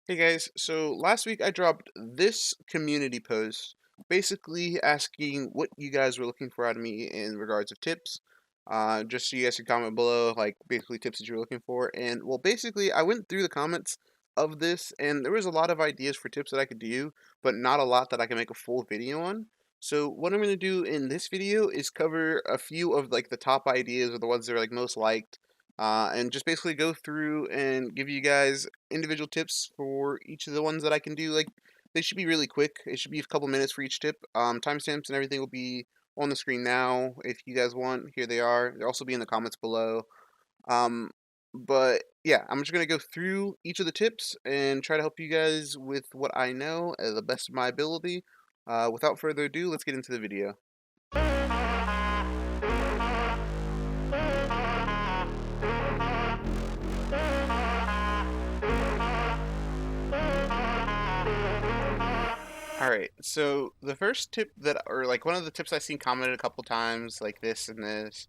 Hey guys, so last week I dropped this community post basically asking what you guys were looking for out of me in regards of tips. Just so you guys can comment below, like basically tips that you're looking for. And well, basically, I went through the comments of this and there was a lot of ideas for tips that I could do, but not a lot that I can make a full video on. So what I'm going to do in this video is cover a few of like the top ideas or the ones that are like most liked, and just basically go through and give you guys individual tips for each of the ones that I can do. Like they should be really quick. It should be a couple minutes for each tip. Timestamps and everything will be on the screen now. If you guys want, here they are. They'll also be in the comments below. Um, but yeah, I'm just gonna go through each of the tips and try to help you guys with what I know at the best of my ability. Without further ado, let's get into the video. All right, so the first tip that, or like one of the tips I've seen commented a couple times, like this and this,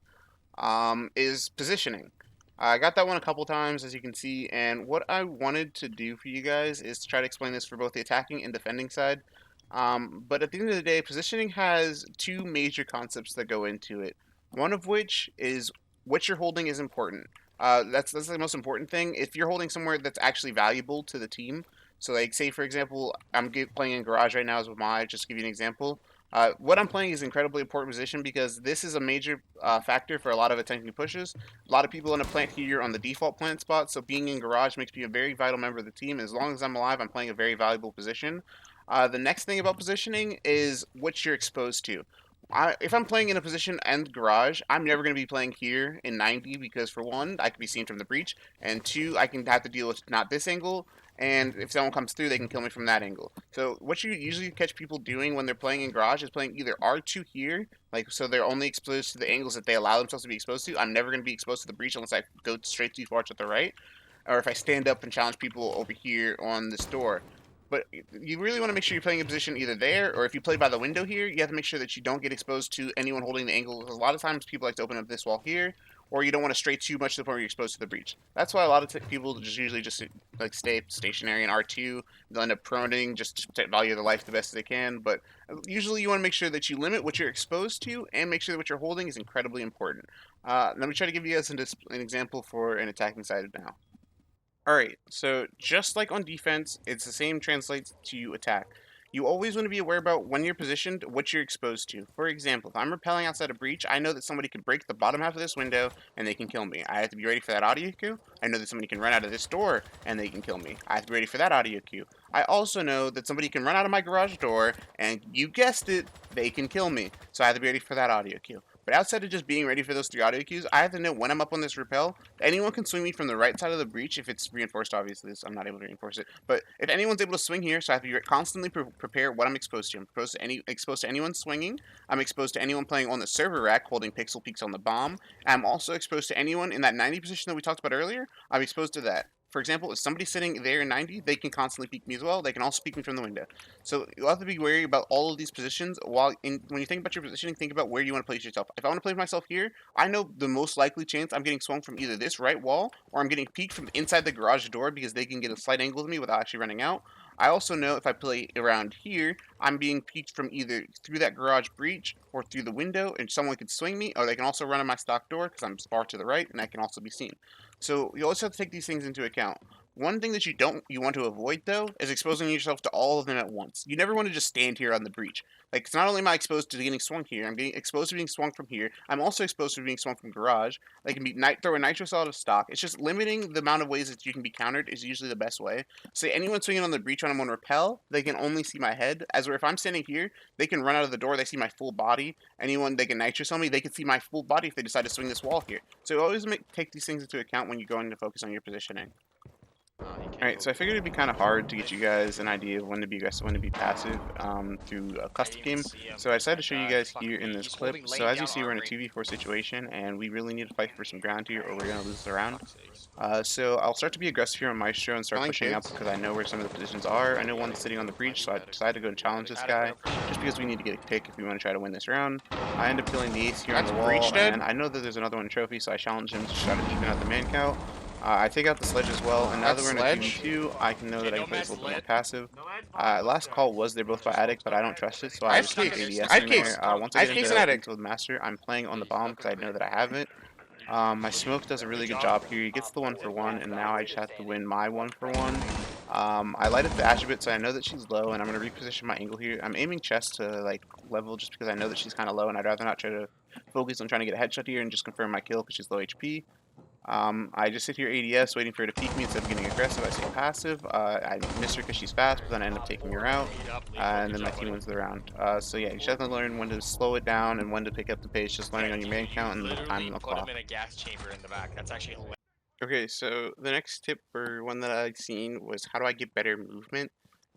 is positioning. I got that one a couple times, as you can see, and what I wanted to do for you guys is to try to explain this for both the attacking and defending side. But at the end of the day, positioning has two major concepts that go into it. One of which is what you're holding is important. That's the most important thing. If you're holding somewhere that's actually valuable to the team, so like say for example, playing in Garage right now as with my, just to give you an example. What I'm playing is incredibly important position because this is a major factor for a lot of attacking pushes. A lot of people in a plant here on the default plant spot, so being in Garage makes me a very vital member of the team. As long as I'm alive, I'm playing a very valuable position. The next thing about positioning is what you're exposed to. If I'm playing in a position and garage, I'm never going to be playing here in 90 because for one, I could be seen from the breach, and two, I can have to deal with not this angle, and if someone comes through, they can kill me from that angle. So what you usually catch people doing when they're playing in garage is playing either R2 here, like so they're only exposed to the angles that they allow themselves to be exposed to. I'm never going to be exposed to the breach unless I go straight too far to the right, or if I stand up and challenge people over here on this door. But you really want to make sure you're playing a position either there, or if you play by the window here, you have to make sure that you don't get exposed to anyone holding the angle. Because a lot of times people like to open up this wall here, or you don't want to stray too much to the point where you're exposed to the breach. That's why a lot of people just usually just like stay stationary in R2. They'll end up proning just to protect value of their life the best they can. But usually you want to make sure that you limit what you're exposed to and make sure that what you're holding is incredibly important. Let me try to give you guys an example for an attacking side now. Alright, so just like on defense, it's the same translates to attack. You always want to be aware about when you're positioned, what you're exposed to. For example, if I'm repelling outside a breach, I know that somebody could break the bottom half of this window and they can kill me. I have to be ready for that audio cue. I know that somebody can run out of this door and they can kill me. I have to be ready for that audio cue. I also know that somebody can run out of my garage door and you guessed it, they can kill me. So I have to be ready for that audio cue. But outside of just being ready for those three audio cues, I have to know when I'm up on this rappel. Anyone can swing me from the right side of the breach if it's reinforced, obviously, so I'm not able to reinforce it. But if anyone's able to swing here, so I have to be constantly prepare what I'm exposed to. I'm exposed to anyone swinging. I'm exposed to anyone playing on the server rack holding pixel peaks on the bomb. I'm also exposed to anyone in that 90 position that we talked about earlier. I'm exposed to that. For example, if somebody's sitting there in 90, they can constantly peek me as well. They can also peek me from the window. So you'll have to be wary about all of these positions. When you think about your positioning, think about where you want to place yourself. If I want to place myself here, I know the most likely chance I'm getting swung from either this right wall or I'm getting peeked from inside the garage door because they can get a slight angle with me without actually running out. I also know if I play around here, I'm being peeked from either through that garage breach or through the window, and someone could swing me, or they can also run in my stock door because I'm far to the right, and I can also be seen. So you always have to take these things into account. One thing that you want to avoid though is exposing yourself to all of them at once. You never want to just stand here on the breach. Like, it's not only am I exposed to getting swung here, I'm getting exposed to being swung from here. I'm also exposed to being swung from garage. They can be throwing nitro cell out of stock. It's just limiting the amount of ways that you can be countered is usually the best way. Say anyone swinging on the breach when I'm on repel, they can only see my head. As where if I'm standing here, they can run out of the door. They see my full body. Anyone they can nitro cell me, they can see my full body if they decide to swing this wall here. So always take these things into account when you're going to focus on your positioning. Alright, so I figured it'd be kind of hard to get you guys an idea of when to be aggressive, when to be passive through a custom game. So I decided to show you guys here in this clip. So as you see, we're in a 2v4 situation, and we really need to fight for some ground here, or we're going to lose the round. So I'll start to be aggressive here on Maestro and start pushing up because I know where some of the positions are. I know one's sitting on the breach, so I decided to go and challenge this guy, just because we need to get a pick if we want to try to win this round. I end up killing the ace here on the wall, and I know that there's another one trophy, so I challenge him to try to even out the man count. I take out the sledge as well, and now that That's we're in a sledge. 2v2, I can know that I can play this a little bit more passive. Last call was they're both by Attic, but I don't trust it, so I I have just keep case. I have ADSing case. there. Once I I get have case and attic. into the master, I'm playing on the bomb because I know that I have it. My smoke does a really good job here. He gets the 1-for-1, and now I just have to win my 1-for-1. I light up the Ash a bit, so I know that she's low, and I'm going to reposition my angle here. I'm aiming chest to like level just because I know that she's kind of low, and I'd rather not try to focus on trying to get a headshot here and just confirm my kill because she's low HP. I just sit here ADS waiting for her to peek me instead of getting aggressive. I stay passive. I miss her because she's fast, but then I end up taking her out, and then my team wins the round. So yeah, you just have to learn when to slow it down and when to pick up the pace, just learning on your man count and the time on the clock. Put him in a gas chamber in the back. That's actually hilarious. Okay, so the next tip or one that I've seen was how do I get better movement?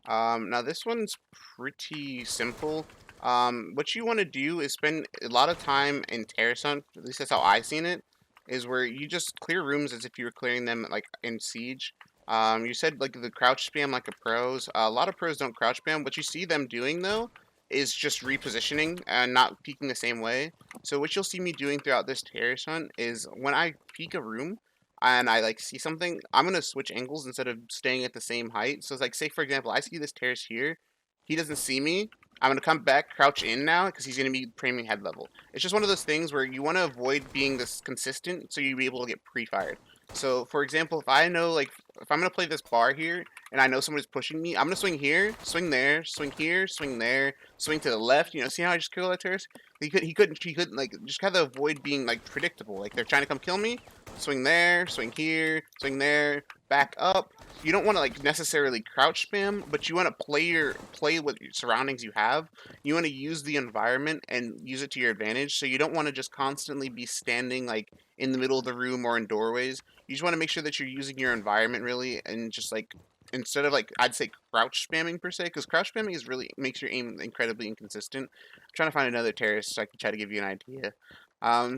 Now this one's pretty simple. What you want to do is spend a lot of time in terrace hunt. At least that's how I seen it. Is where you just clear rooms as if you were clearing them like in siege. You said like the crouch spam like a pros. A lot of pros don't crouch spam. What you see them doing though is just repositioning and not peeking the same way. So what you'll see me doing throughout this terrace hunt is when I peek a room and I like see something, I'm gonna switch angles instead of staying at the same height. So it's like, say for example, I see this terrace here, he doesn't see me. I'm gonna come back, crouch in now because he's gonna be framing head level. It's just one of those things where you want to avoid being this consistent, so you'll be able to get pre-fired. So for example, if I know like if I'm gonna play this bar here and I know somebody's pushing me, I'm gonna swing here, swing there, swing here, swing there, swing to the left. You know, see how I just killed that terrace? He couldn't like just kind of avoid being like predictable. Like they're trying to come kill me. Swing there, swing here, swing there, back up. You don't want to like necessarily crouch spam, but you want to play with your surroundings you have. You want to use the environment and use it to your advantage. So you don't want to just constantly be standing like in the middle of the room or in doorways. You just want to make sure that you're using your environment really and just like instead of like I'd say crouch spamming per se, because crouch spamming is really makes your aim incredibly inconsistent. I'm trying to find another terrace so I can try to give you an idea.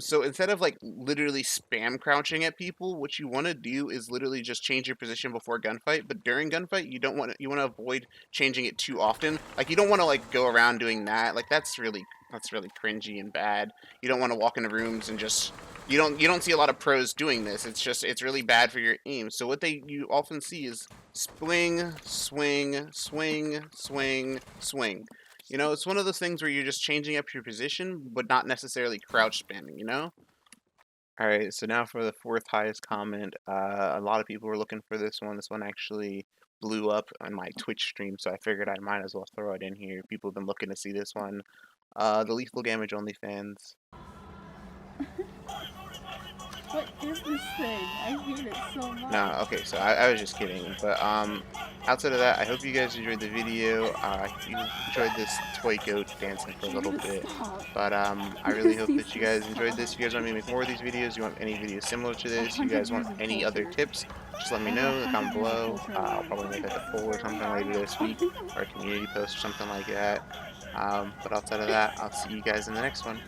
So instead of like literally spam crouching at people, what you want to do is literally just change your position before gunfight. But during gunfight, you want to avoid changing it too often. Like you don't want to like go around doing that. Like that's really cringy and bad. You don't want to walk into rooms and just you don't see a lot of pros doing this. It's really bad for your aim. So what you often see is swing, swing, swing, swing, swing. You know, it's one of those things where you're just changing up your position, but not necessarily crouch spamming, you know? Alright, so now for the fourth highest comment. A lot of people were looking for this one. This one actually blew up on my Twitch stream, so I figured I might as well throw it in here. People have been looking to see this one. The Lethal Gamage OnlyFans. What is this thing? I hate it so much. No, okay, so I was just kidding. But outside of that, I hope you guys enjoyed the video. You enjoyed this toy goat dancing for a little bit. Stop. But I really hope that you guys enjoyed this. If you guys want me to make more of these videos, you want any videos similar to this, you guys want any other tips, just let me know in the comment below. I'll probably make like a poll or something later this week, or a community post or something like that. But outside of that, I'll see you guys in the next one.